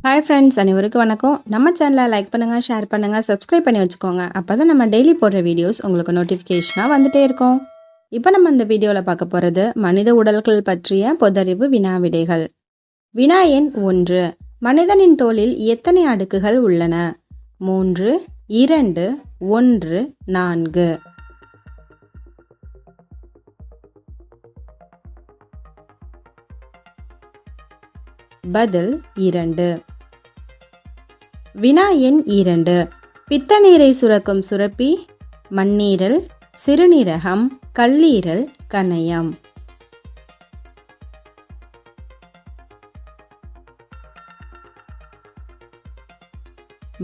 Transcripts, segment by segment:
Hi friends, அனைவருக்கும் வணக்கம். நம்ம சேனலை லைக் பண்ணுங்கள், ஷேர் பண்ணுங்கள், சப்ஸ்கிரைப் பண்ணி வச்சுக்கோங்க. அப்போ தான் நம்ம டெய்லி போடுற வீடியோஸ் உங்களுக்கு நோட்டிஃபிகேஷனாக வந்துட்டே இருக்கும். இப்போ நம்ம இந்த வீடியோவில் பார்க்க போகிறது மனித உடல்கள் பற்றிய பொதறிவு வினா விடைகள். வினா எண் 1. மனிதனின் தோலில் எத்தனை அடுக்குகள் உள்ளன? 3, 2, 1, 4. பதில் 2. வினா எண் 2. பித்தநீரை சுரக்கும் சுரப்பி மண்ணீரல், சிறுநீரகம், கல்லீரல், கணையம்.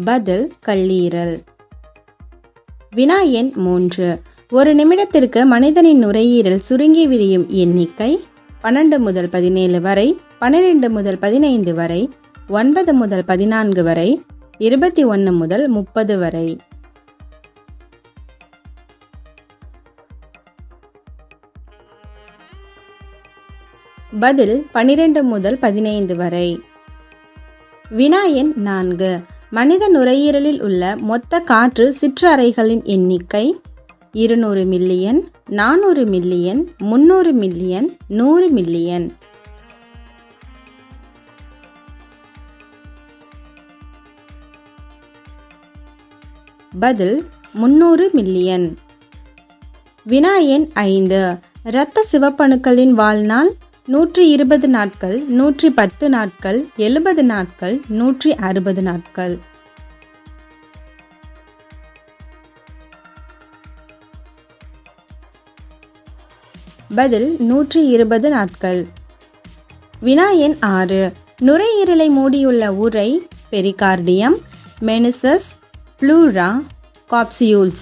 பதில் கல்லீரல். வினா எண் 3. ஒரு நிமிடத்திற்கு மனிதனின் நுரையீரல் சுருங்கி விரியும் எண்ணிக்கை 12 முதல் 17 வரை, 12 முதல் 15 வரை, 9 முதல் 14 வரை, 21 முதல் 30 வரை. பதில் 12 முதல் 15 வரை. வினா எண் 4. மனித நுரையீரலில் உள்ள மொத்த காற்று சிற்றறைகளின் எண்ணிக்கை 200 மில்லியன், 400 மில்லியன், 300 மில்லியன், 100 மில்லியன். பதில் 300 மில்லியன். வினா எண் 5. இரத்த சிவப்பணுக்களின் வாழ்நாள் 120 நாட்கள், 110 நாட்கள், 70 நாட்கள், 160 நாட்கள். பதில் 120 நாட்கள். வினா எண் 6. நுரையீரலை மூடியுள்ள உறை பெரிகார்டியம், மெனிசஸ், ப்ளூரா, காப்சியூல்ஸ்.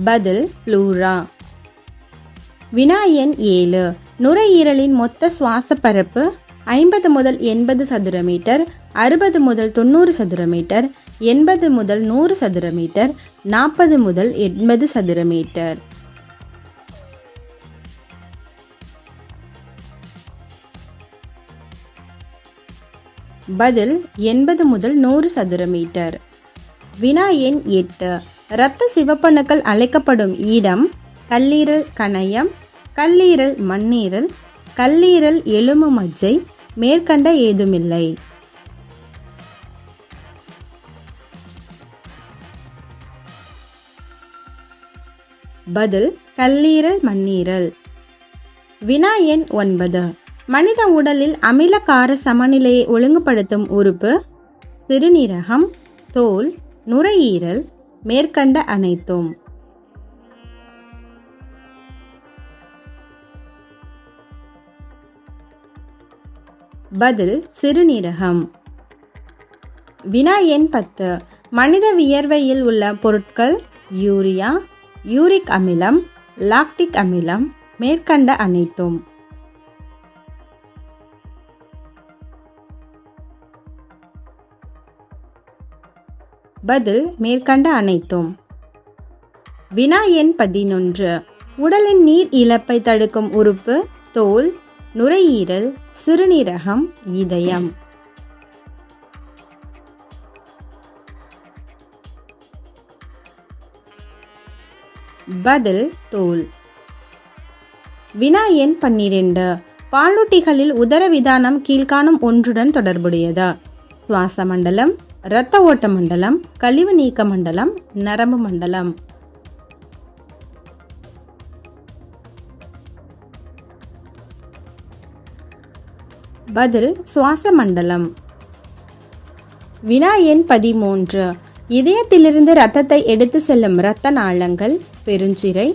பதில் ப்ளூரா. வினா எண் 7. நுரையீரலின் மொத்த சுவாச பரப்பு 50 முதல் 80 சதுர மீட்டர், 60 முதல் 90 சதுர மீட்டர், 80 முதல் 100 சதுர மீட்டர், 40 முதல் 80 சதுர மீட்டர். பதில் 80 முதல் 100 சதுர மீட்டர். வினா எண் 8. இரத்த சிவப்பணுக்கள் அழைக்கப்படும் இடம் கல்லீரல் கணையம், கல்லீரல் மண்ணீரல், கல்லீரல் எலும்பு மஜ்ஜை, மேற்கண்ட ஏதுமில்லை. பதில் கல்லீரல் மண்ணீரல். வினா எண் 9. மனித உடலில் அமில கார சமநிலையை ஒழுங்குபடுத்தும் உறுப்பு சிறுநீரகம், தோல், நுரையீரல், மேற்கண்ட அனைத்தும். பதில் சிறுநீரகம். வினா எண் 10. மனித வியர்வையில் உள்ள பொருட்கள் யூரியா, யூரிக் அமிலம், லாக்டிக் அமிலம், மேற்கண்ட அனைத்தும். பதில் மேற்கண்ட அனைத்தும். வினா எண் 11. உடலின் நீர் இழப்பை தடுக்கும் உறுப்பு தோல், நுரையீரல், சிறுநீரகம், இதயம். பதில் தோல். வினா எண் 12. பாலூட்டிகளில் உதரவிதானம் கீழ்காணும் ஒன்றுடன் தொடர்புடையதா? சுவாச மண்டலம், இரத்த ஓட்ட மண்டலம், கழிவு நீக்க மண்டலம், நரம்பு மண்டலம். பதில் சுவாச மண்டலம். வினா எண் 13. இதயத்திலிருந்து இரத்தத்தை எடுத்து செல்லும் இரத்த நாளங்கள் பெருஞ்சிரை,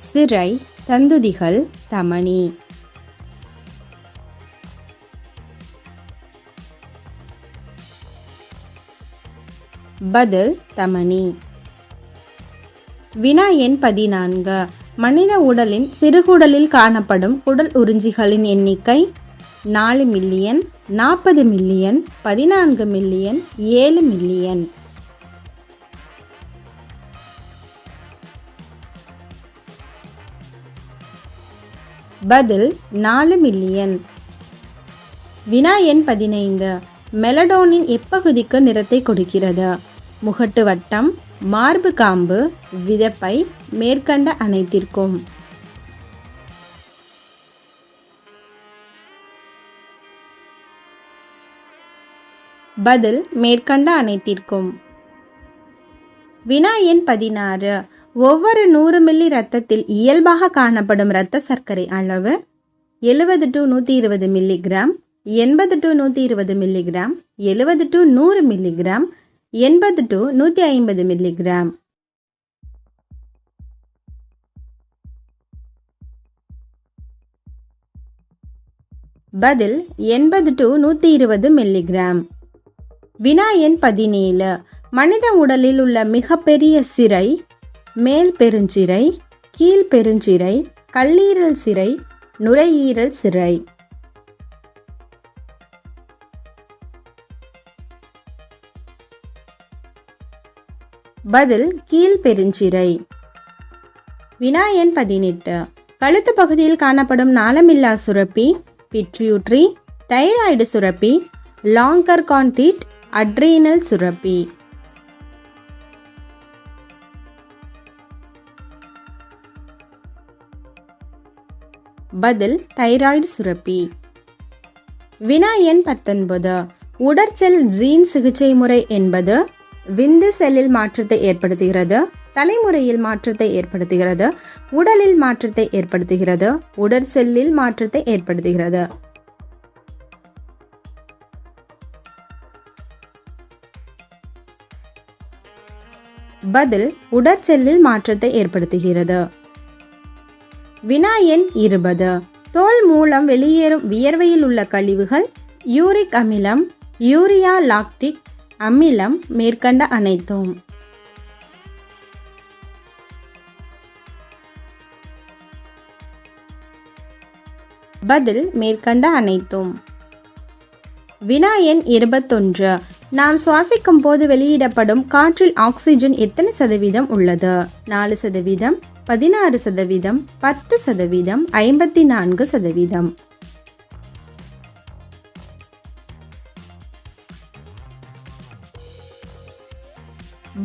சிரை, தந்துதிகள், தமனி. பதில் தமனி. வினா எண் 14. மனித உடலின் சிறுகுடலில் காணப்படும் குடல் உறிஞ்சிகளின் எண்ணிக்கை 4 மில்லியன், 40 மில்லியன், 14 மில்லியன், 7 மில்லியன். பதில் 4 மில்லியன். வினா எண் 15. மெலடோனின் எப்பகுதிக்கு நிறத்தை கொடுக்கிறது? முகட்டு வட்டம், மார்பு காம்பு, விதப்பை, மேற்கண்ட அனைத்திற்கும். பதில் மேற்கண்ட அனைத்திற்கும். வினா எண் 16. ஒவ்வொரு 100 மில்லி இரத்தத்தில் இயல்பாக காணப்படும் இரத்த சர்க்கரை அளவு 70 to 120 milligram, 80 to 120 milligram, 70 to 100 milligram, 80 to 150 milligram. பதில் 80 to 120 மில்லிகிராம். வினா எண் 17. மனித உடலில் உள்ள மிகப்பெரிய சிரை மேல் பெருஞ்சிரை, கீழ் பெருஞ்சிரை, கல்லீரல் சிரை, நுரையீரல் சிரை. பதில் கீழ் பெருஞ்சிரை. வினா எண் 18. கழுத்து பகுதியில் காணப்படும் நாளமில்லா சுரப்பி பிட்யூட்ரி, தைராய்டு சுரப்பி, லாங்கர்கான்தீட், அட்ரீனல் சுரப்பி. பதில் தைராய்டு சுரப்பி. வினா எண் 19. உடற்செல் ஜீன் சிகிச்சை முறை என்பது விந்து செல்லில் மாற்றத்தை ஏற்படுத்துகிறது, தலைமுறையில் மாற்றத்தை ஏற்படுத்துகிறது, உடலில் மாற்றத்தை ஏற்படுத்துகிறது, உடற்செல்லில் மாற்றத்தை ஏற்படுத்துகிறது. பதில் உடற்செல்லில் மாற்றத்தை ஏற்படுத்துகிறது. வினா எண் 20. தோல் மூலம் வெளியேறும் வியர்வையில் உள்ள கழிவுகள் யூரிக் அமிலம், யூரியா, லாக்டிக் அமிலம், மேற்கண்ட அனைத்தும். பதில் மேற்கண்ட அனைத்தும். வினா எண் 21. நாம் சுவாசிக்கும் போது வெளியிடப்படும் காற்றில் ஆக்சிஜன் எத்தனை சதவீதம் உள்ளது? 4%, 16%, 10%, 54%.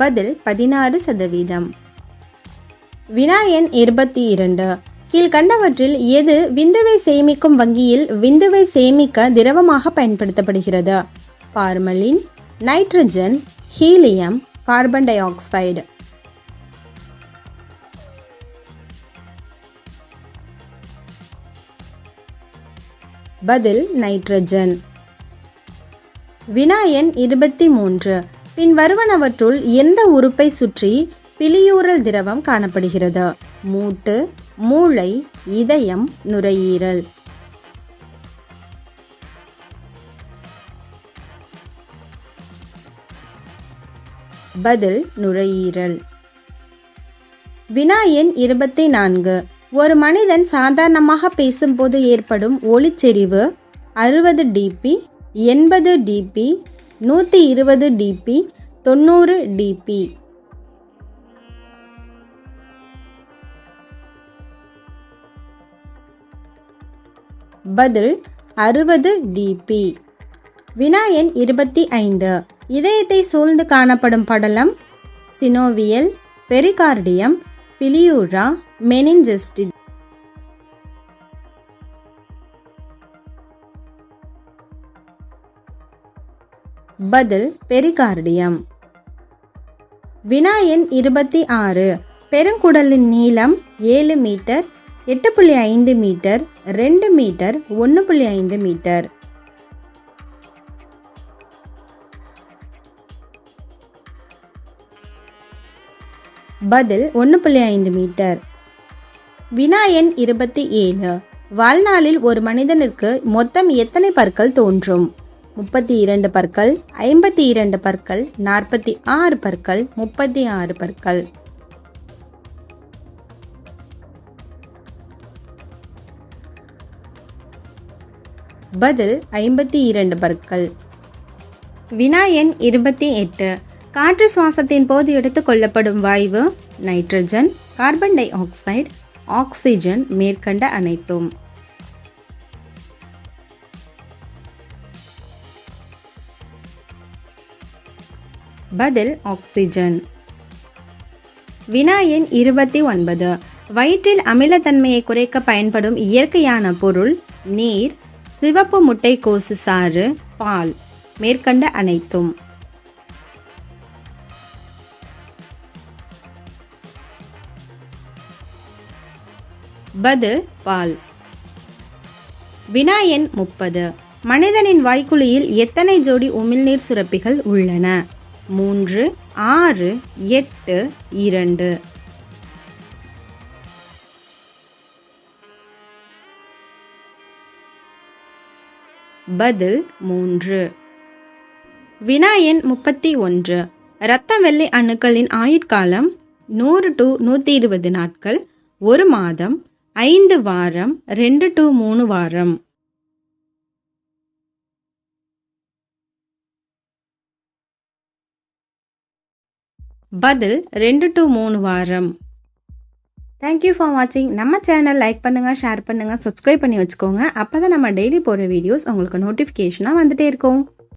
பதில் 16%. வினா எண் 22. கீழ்கண்டவற்றில் எது விந்துவை சேமிக்கும் வங்கியில் விந்துவை சேமிக்க திரவமாக பயன்படுத்தப்படுகிறது? Formalin, nitrogen, helium, carbon di oxide. பதில் நைட்ரஜன். வினா எண் 23. பின் வருவனவற்றுள் எந்த உறுப்பை சுற்றி பிலியூரல் திரவம் காணப்படுகிறது? மூட்டு, மூளை, இதயம், நுரையீரல். பதில் நுரையீரல். வினா எண் 24. ஒரு மனிதன் சாதாரணமாக பேசும்போது ஏற்படும் ஒலிச்செறிவு 60 dB, 80 dB, 120 dB, 90 dB. பதில் 60 dB. வினா எண் 25. இதயத்தை சூழ்ந்து காணப்படும் படலம் சினோவியல், பெரிகார்டியம், பிலியூரா, மெனிஞ்சஸ்டிட். பதில் பெரிகார்டியம். வினா எண் 26. பெருங்குடலின் நீளம் 7 மீட்டர், 8.5 மீட்டர், 2 மீட்டர், 1.5 மீட்டர். பதில் 1.5 மீட்டர். வினா எண் 27. வாழ்நாளில் ஒரு மனிதனுக்கு மொத்தம் எத்தனை பற்கள் தோன்றும்? 32 பற்கள், 52 பற்கள், 46 பற்கள், 36 பற்கள். பதில் 52 பற்கள். வினா எண் 28. காற்று சுவாசத்தின் போது எடுத்துக்கொள்ளப்படும் வாயு nitrogen, carbon dioxide, oxygen, மேற்கண்ட அனைத்தும். பதில் ஆக்சிஜன். வினா எண் 29. வயிற்றில் அமிலத்தன்மையை குறைக்க பயன்படும் இயற்கையான பொருள் நீர், சிவப்பு முட்டைக்கோசு சாறு, பால். மேற்கண்ட அனைத்தும். பதில் பால். வினா எண் 30. மனிதனின் வாய்க்குழியில் எத்தனை ஜோடி உமிழ்நீர் சுரப்பிகள் உள்ளன? 3, 6, 8, 2. பதில் 3. வினா எண் 31. இரத்த வெள்ளை அணுக்களின் ஆயுட்காலம் 100 to 120 நாட்கள், 1 மாதம், 5 வாரம், 2 to 3 வாரம். பதில் 2 to 3 வாரம். தேங்க்யூ ஃபார் வாட்சிங். நம்ம சேனல் லைக் பண்ணுங்கள், ஷேர் பண்ணுங்கள், சப்ஸ்கிரைப் பண்ணி வச்சுக்கோங்க. அப்போ தான் நம்ம டெய்லி போடுற வீடியோஸ் உங்களுக்கு நோட்டிஃபிகேஷனாக வந்துகிட்டே இருக்கும்.